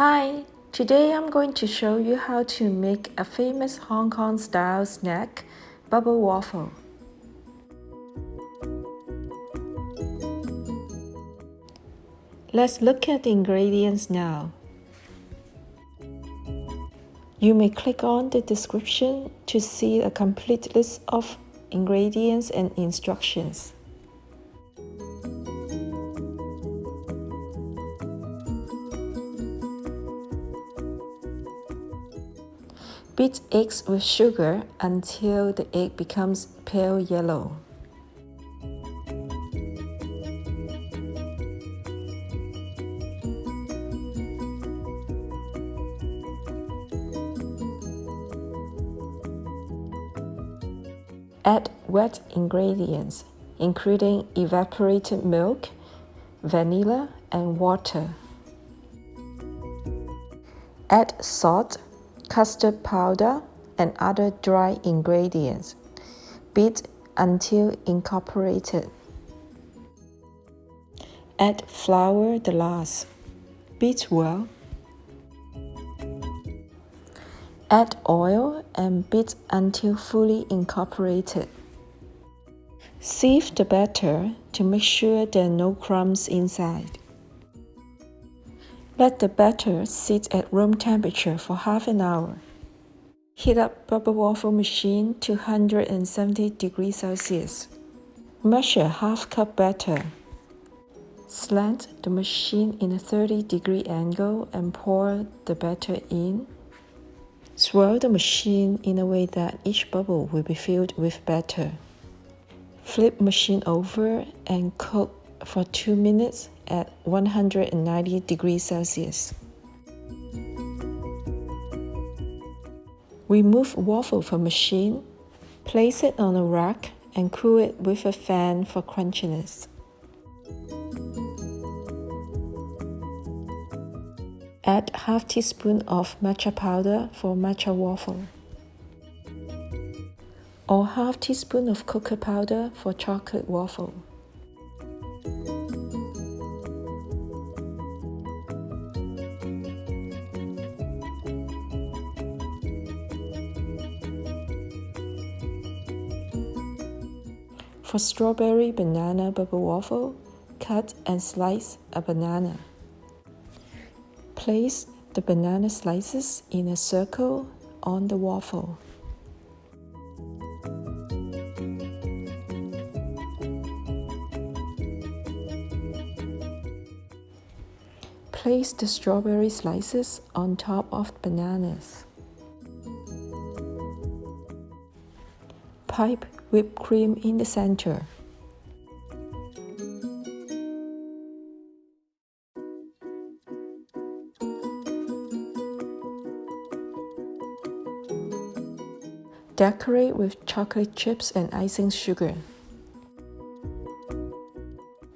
Hi, today I'm going to show you how to make a famous Hong Kong style snack, bubble waffle. Let's look at the ingredients now. You may click on the description to see a complete list of ingredients and instructions. Beat eggs with sugar until the egg becomes pale yellow. Add wet ingredients, including evaporated milk, vanilla, and water. Add salt, custard powder, and other dry ingredients. Beat until incorporated. Add flour the last. Beat well. Add oil and beat until fully incorporated. Sieve the batter to make sure there are no crumbs inside. Let the batter sit at room temperature for half an hour. Heat up bubble waffle machine to 170 degrees Celsius. Measure half cup batter. Slant the machine in a 30-degree angle and pour the batter in. Swirl the machine in a way that each bubble will be filled with batter. Flip machine over and cook for 2 minutes at 190 degrees Celsius. Remove waffle from machine, place it on a rack and cool it with a fan for crunchiness. Add half teaspoon of matcha powder for matcha waffle, or half teaspoon of cocoa powder for chocolate waffle. For strawberry banana bubble waffle, cut and slice a banana. Place the banana slices in a circle on the waffle. Place the strawberry slices on top of the bananas. Pipe whipped cream in the center. Decorate with chocolate chips and icing sugar.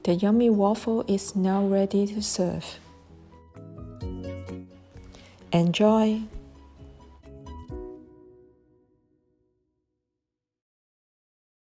The yummy waffle is now ready to serve. Enjoy!